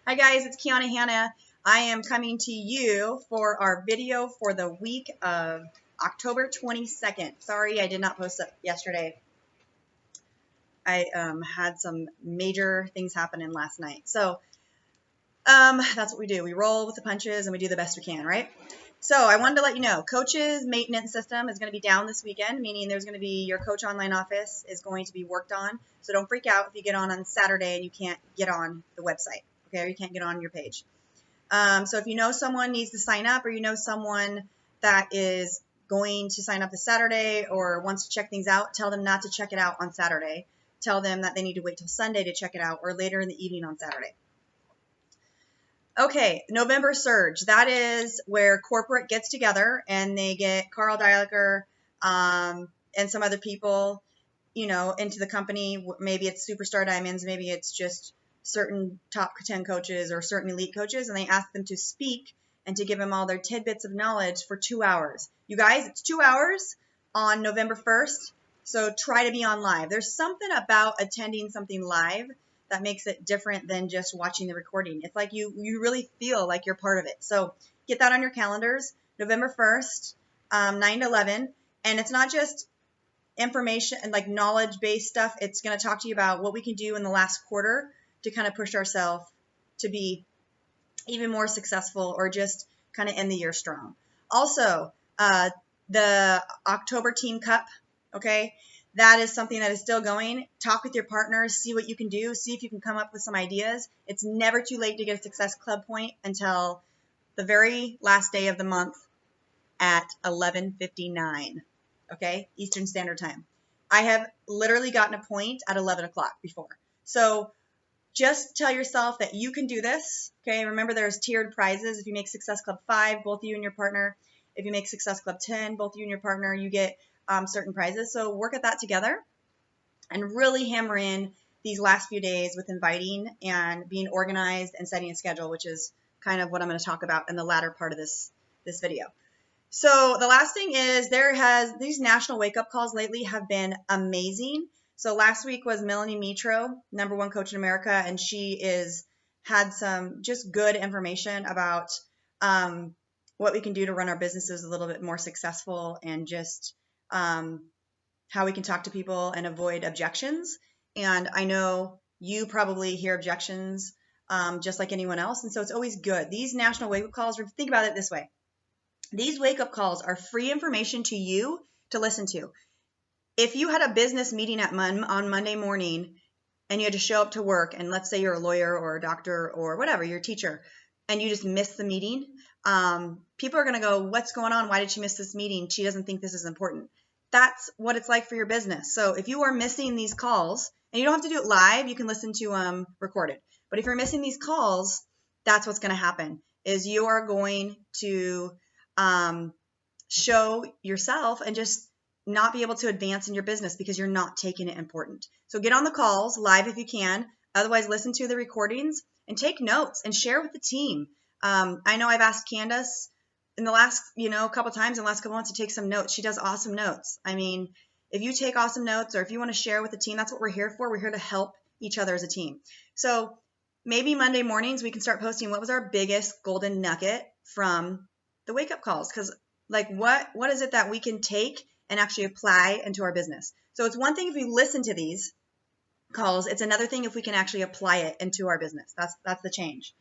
Hi guys, it's Kiana Hanna. I am coming to you for our video for the week of October 22nd. Sorry I did not post it yesterday. I had some major things happening last night. So that's what we do. We roll with the punches and we do the best we can, right? So I wanted to let you know, Coach's maintenance system is going to be down this weekend, meaning there's going to be your Coach Online office is going to be worked on. So don't freak out if you get on Saturday and you can't get on the website, okay, or you can't get on your page. So if you know someone needs to sign up, or you know someone that is going to sign up this Saturday or wants to check things out, tell them not to check it out on Saturday. Tell them that they need to wait till Sunday to check it out, or later in the evening on Saturday. Okay, November Surge. That is where corporate gets together and they get Carl Deilacher and some other people, you know, into the company. Maybe it's Superstar Diamonds, maybe it's just certain top 10 coaches or certain elite coaches, and they ask them to speak and to give them all their tidbits of knowledge for 2 hours. You guys, it's 2 hours on November 1st, so try to be on live. There's something about attending something live that makes it different than just watching the recording. It's like you really feel like you're part of it. So get that on your calendars, November 1st, 9 to 11. And it's not just information and like knowledge-based stuff. It's going to talk to you about what we can do in the last quarter to kind of push ourselves to be even more successful or just kind of end the year strong. Also, the October Team Cup, okay? That is something that is still going. Talk with your partners, see what you can do, see if you can come up with some ideas. It's never too late to get a Success Club point until the very last day of the month at 11:59, okay, Eastern Standard Time. I have literally gotten a point at 11 o'clock before. So just tell yourself that you can do this, okay? Remember, there's tiered prizes. If you make Success Club 5, both you and your partner. If you make Success Club 10, both you and your partner, you get certain prizes. So work at that together and really hammer in these last few days with inviting and being organized and setting a schedule, which is kind of what I'm going to talk about in the latter part of this video. So the last thing is these national wake-up calls lately have been amazing. So last week was Melanie Mitro, #1 coach in America, and she had some just good information about what we can do to run our businesses a little bit more successful and just how we can talk to people and avoid objections. And I know you probably hear objections just like anyone else, and so it's always good. These national wake-up calls, think about it this way. These wake-up calls are free information to you to listen to. If you had a business meeting on Monday morning and you had to show up to work, and let's say you're a lawyer or a doctor or whatever, you're a teacher, and you just missed the meeting, people are going to go, what's going on? Why did she miss this meeting? She doesn't think this is important. That's what it's like for your business. So if you are missing these calls, and you don't have to do it live, you can listen to recorded. But if you're missing these calls, that's what's going to happen, is you are going to show yourself and just not be able to advance in your business because you're not taking it important. So get on the calls live if you can. Otherwise, listen to the recordings and take notes and share with the team. I know I've asked Candace in the last, couple times in the last couple months to take some notes. She does awesome notes. I mean, if you take awesome notes or if you want to share with the team, that's what we're here for. We're here to help each other as a team. So maybe Monday mornings we can start posting what was our biggest golden nugget from the wake-up calls. Because like what is it that we can take and actually apply into our business? So it's one thing if we listen to these calls. It's another thing if we can actually apply it into our business. That's the change.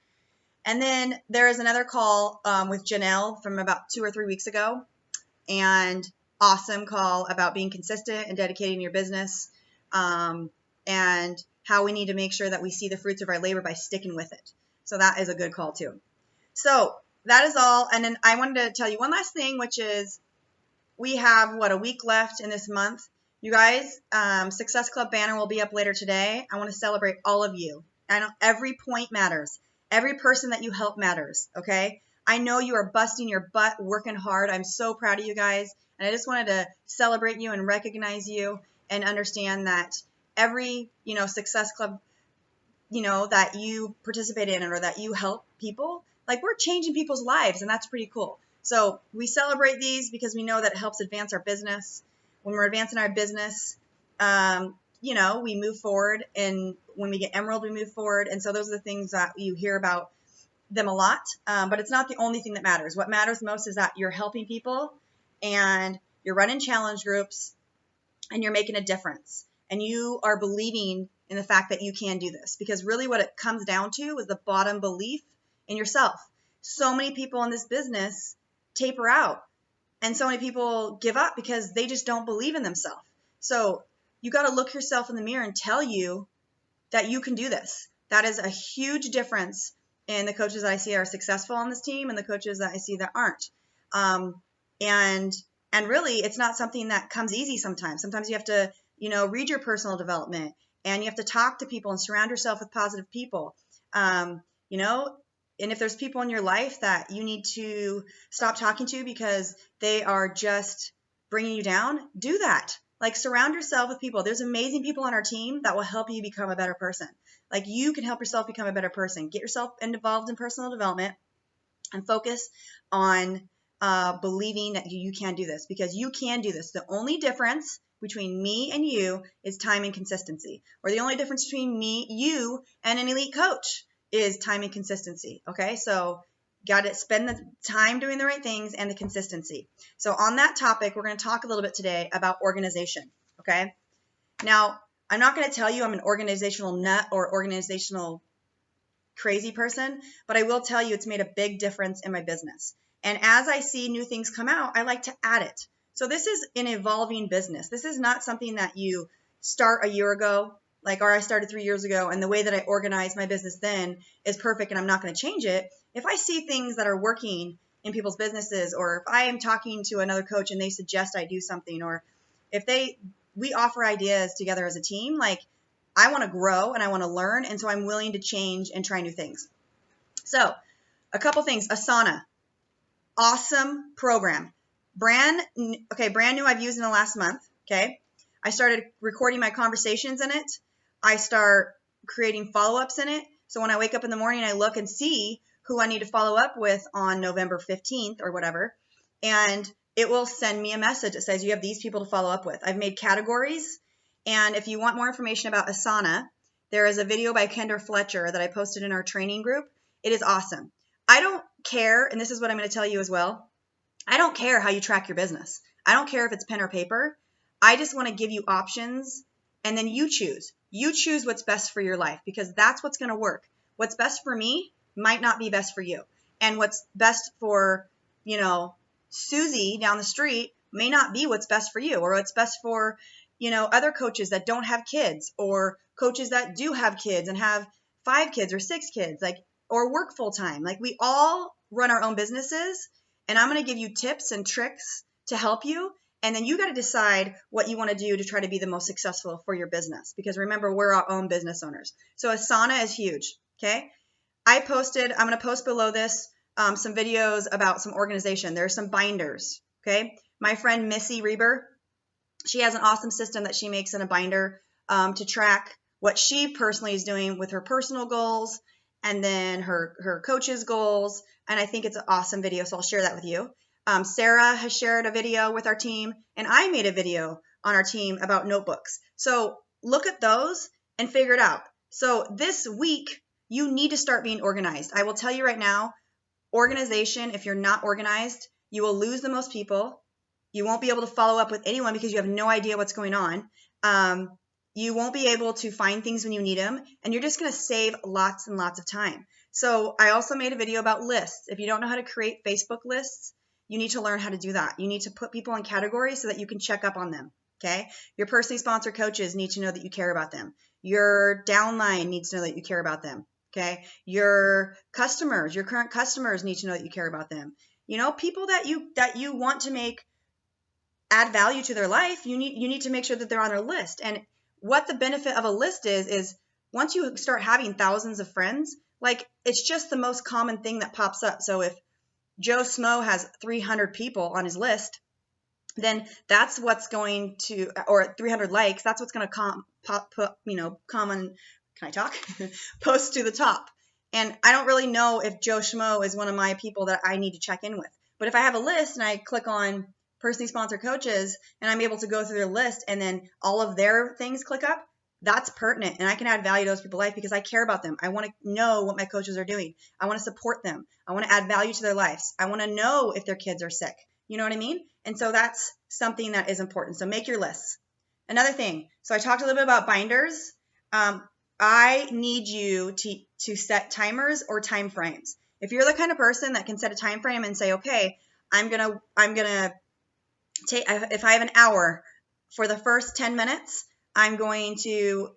And then there is another call with Janelle from about 2 or 3 weeks ago, and awesome call about being consistent and dedicating your business, and how we need to make sure that we see the fruits of our labor by sticking with it. So that is a good call too. So that is all. And then I wanted to tell you one last thing, which is we have, a week left in this month. You guys, Success Club banner will be up later today. I want to celebrate all of you. I know every point matters. Every person that you help matters, okay? I know you are busting your butt, working hard. I'm so proud of you guys. And I just wanted to celebrate you and recognize you and understand that every, Success Club, that you participate in or that you help people, like we're changing people's lives, and that's pretty cool. So we celebrate these because we know that it helps advance our business. When we're advancing our business, we move forward, and when we get emerald, we move forward. And so those are the things that you hear about them a lot, but it's not the only thing that matters. What matters most is that you're helping people, and you're running challenge groups, and you're making a difference, and you are believing in the fact that you can do this, because really what it comes down to is the bottom belief in yourself. So many people in this business taper out, and so many people give up because they just don't believe in themselves. So you got to look yourself in the mirror and tell you that you can do this. That is a huge difference in the coaches that I see are successful on this team and the coaches that I see that aren't. And really, it's not something that comes easy sometimes. Sometimes you have to, read your personal development, and you have to talk to people and surround yourself with positive people. And if there's people in your life that you need to stop talking to because they are just bringing you down, do that. Like, surround yourself with people. There's amazing people on our team that will help you become a better person. Like, you can help yourself become a better person. Get yourself involved in personal development and focus on believing that you can do this, because you can do this. The only difference between me and you is time and consistency. Or the only difference between you, and an elite coach is time and consistency. Okay, so got to spend the time doing the right things and the consistency. So on that topic, we're going to talk a little bit today about organization. Okay, now I'm not going to tell you I'm an organizational nut or organizational crazy person, but I will tell you it's made a big difference in my business. And as I see new things come out, I like to add it. So this is an evolving business. This is not something that you start a year ago, or I started 3 years ago, and the way that I organized my business then is perfect and I'm not going to change it. If I see things that are working in people's businesses, or if I am talking to another coach and they suggest I do something, or if we offer ideas together as a team, I want to grow and I want to learn, and so I'm willing to change and try new things. So a couple things. Asana, awesome program. Brand new. I've used in the last month. Okay, I started recording my conversations in it. I start creating follow-ups in it. So when I wake up in the morning, I look and see who I need to follow up with on November 15th or whatever, and it will send me a message that says you have these people to follow up with. I've made categories, and if you want more information about Asana, there is a video by Kendra Fletcher that I posted in our training group. It is awesome. I don't care, and this is what I'm going to tell you as well, I don't care how you track your business. I don't care if it's pen or paper. I just want to give you options, and then you choose. You choose what's best for your life, because that's what's going to work. What's best for me might not be best for you. And what's best for, Susie down the street may not be what's best for you, or what's best for, other coaches that don't have kids, or coaches that do have kids and have 5 kids or 6 kids, or work full time. We all run our own businesses, and I'm going to give you tips and tricks to help you. And then you got to decide what you want to do to try to be the most successful for your business. Because remember, we're our own business owners. So Asana is huge. Okay. I'm going to post below this some videos about some organization. There are some binders. Okay. My friend Missy Reber, she has an awesome system that she makes in a binder to track what she personally is doing with her personal goals, and then her coach's goals. And I think it's an awesome video, so I'll share that with you. Sarah has shared a video with our team, and I made a video on our team about notebooks. So look at those and figure it out. So this week, you need to start being organized. I will tell you right now, organization, if you're not organized, you will lose the most people. You won't be able to follow up with anyone because you have no idea what's going on. You won't be able to find things when you need them, and you're just going to save lots and lots of time. So I also made a video about lists. If you don't know how to create Facebook lists, you need to learn how to do that. You need to put people in categories so that you can check up on them. Okay. Your personally sponsored coaches need to know that you care about them. Your downline needs to know that you care about them. Okay. Your customers, your current customers need to know that you care about them. People that you want to add value to their life, you need to make sure that they're on their list. And what the benefit of a list is once you start having thousands of friends, it's just the most common thing that pops up. So if Joe Smo has 300 people on his list, then that's what's going to, or 300 likes, that's what's going to post to the top. And I don't really know if Joe Schmo is one of my people that I need to check in with. But if I have a list and I click on personally sponsored coaches and I'm able to go through their list and then all of their things click up, that's pertinent, and I can add value to those people's life because I care about them. I want to know what my coaches are doing. I want to support them. I want to add value to their lives. I want to know if their kids are sick. You know what I mean? And so that's something that is important. So make your lists. Another thing, so I talked a little bit about binders. I need you to set timers or time frames. If you're the kind of person that can set a time frame and say, okay, I'm gonna take, if I have an hour, for the first 10 minutes, I'm going to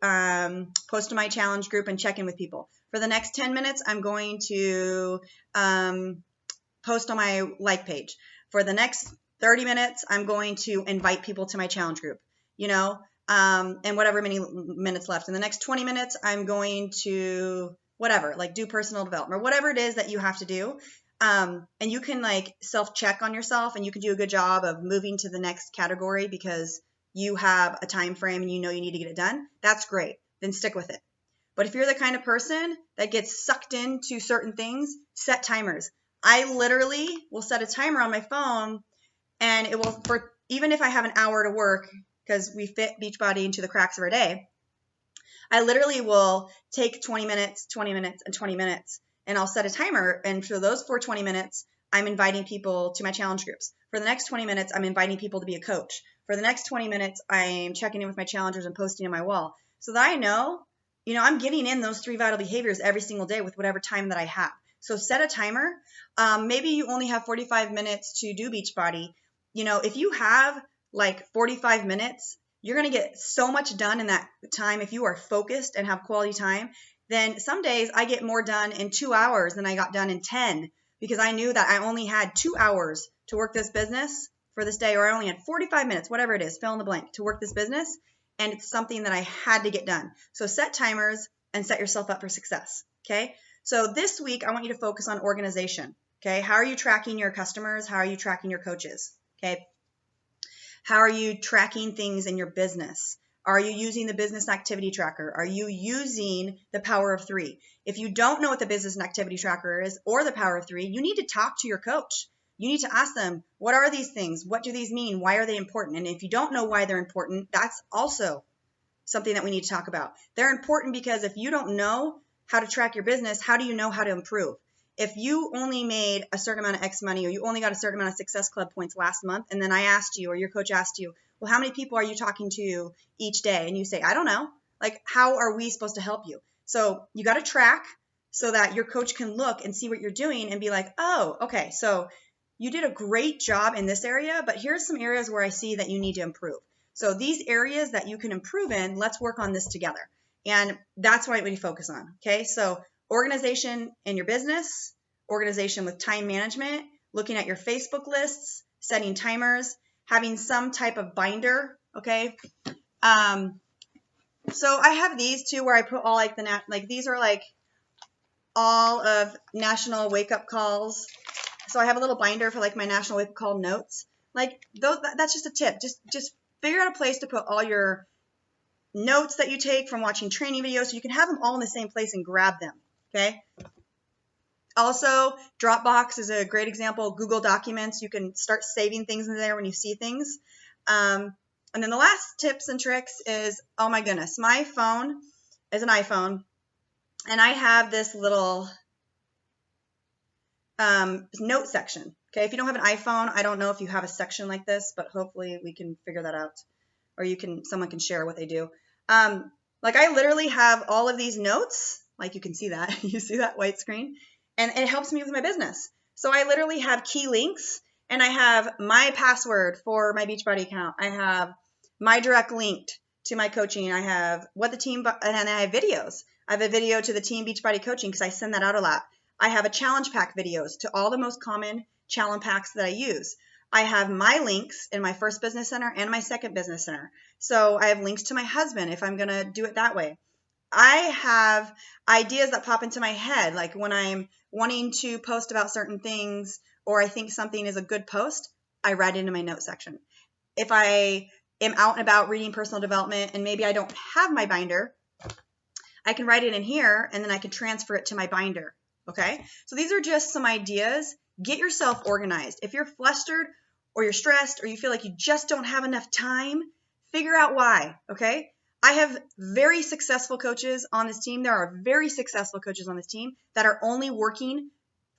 post to my challenge group and check in with people. For the next 10 minutes, I'm going to post on my like page. For the next 30 minutes, I'm going to invite people to my challenge group, and whatever many minutes left. In the next 20 minutes, I'm going to whatever, like do personal development or whatever it is that you have to do. And you can like self-check on yourself, and you can do a good job of moving to the next category because you have a time frame and you know you need to get it done. That's great. Then stick with it. But if you're the kind of person that gets sucked into certain things, set timers. I literally will set a timer on my phone, and it will, for even if I have an hour to work, because we fit Beachbody into the cracks of our day, I literally will take 20 minutes, 20 minutes, and 20 minutes, and I'll set a timer. And for those 20 minutes, I'm inviting people to my challenge groups. For the next 20 minutes, I'm inviting people to be a coach. For the next 20 minutes, I'm checking in with my challengers and posting on my wall so that I know, I'm getting in those 3 vital behaviors every single day with whatever time that I have. So set a timer. Maybe you only have 45 minutes to do Beachbody. If you have like 45 minutes, you're going to get so much done in that time. If you are focused and have quality time, then some days I get more done in 2 hours than I got done in 10 because I knew that I only had 2 hours to work this business for this day, or I only had 45 minutes, whatever it is, fill in the blank, to work this business. And it's something that I had to get done. So set timers and set yourself up for success. Okay. So this week, I want you to focus on organization. Okay. How are you tracking your customers? How are you tracking your coaches? Okay. How are you tracking things in your business? Are you using the business activity tracker? Are you using the power of 3? If you don't know what the business activity tracker is or the power of 3, you need to talk to your coach. You need to ask them, what are these things? What do these mean? Why are they important? And if you don't know why they're important, that's also something that we need to talk about. They're important because if you don't know how to track your business, how do you know how to improve? If you only made a certain amount of X money, or you only got a certain amount of Success Club points last month, and then I asked you, or your coach asked you, well, how many people are you talking to each day? And you say, I don't know. Like, how are we supposed to help you? So you got to track so that your coach can look and see what you're doing and be like, oh, okay, so you did a great job in this area, but here's some areas where I see that you need to improve. So these areas that you can improve in, let's work on this together. And that's what we focus on. Okay. So organization in your business, organization with time management, looking at your Facebook lists, setting timers, having some type of binder. Okay. So I have these two where I put all like these are like all of national wake up calls. So I have a little binder for like my national wake up call notes. Like those, that's just a tip. Just figure out a place to put all your notes that you take from watching training videos so you can have them all in the same place and grab them. Okay. Also, Dropbox is a great example. Google Documents, you can start saving things in there when you see things. And then the last tips and tricks is, oh my goodness, my phone is an iPhone, and I have this little note section. Okay, if you don't have an iPhone, I don't know if you have a section like this, but hopefully we can figure that out, or someone can share what they do. Like I literally have all of these notes, like you can see that, you see that white screen, and it helps me with my business. So I literally have key links, and I have my password for my Beachbody account. I have my direct link to my coaching. I have what the team, and I have videos. I have a video to the Team Beachbody coaching because I send that out a lot. I have a challenge pack videos to all the most common challenge packs that I use. I have my links in my first business center and my second business center. So I have links to my husband if I'm going to do it that way. I have ideas that pop into my head, like when I'm wanting to post about certain things or I think something is a good post, I write it into my note section. If I am out and about reading personal development and maybe I don't have my binder, I can write it in here and then I can transfer it to my binder. Okay, so these are just some ideas. Get yourself organized. If you're flustered or you're stressed or you feel like you just don't have enough time, figure out why. Okay, I have very successful coaches on this team. There are very successful coaches on this team that are only working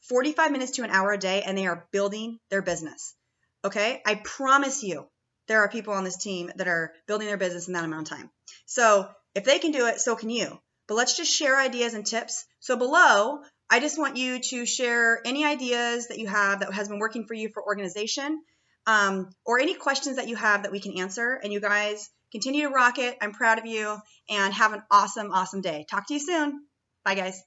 45 minutes to an hour a day, and they are building their business. Okay? I promise you, there are people on this team that are building their business in that amount of time. So if they can do it, so can you. But let's just share ideas and tips. So below, I just want you to share any ideas that you have that has been working for you for organization, or any questions that you have that we can answer. And you guys continue to rock it. I'm proud of you, and have an awesome, awesome day. Talk to you soon. Bye, guys.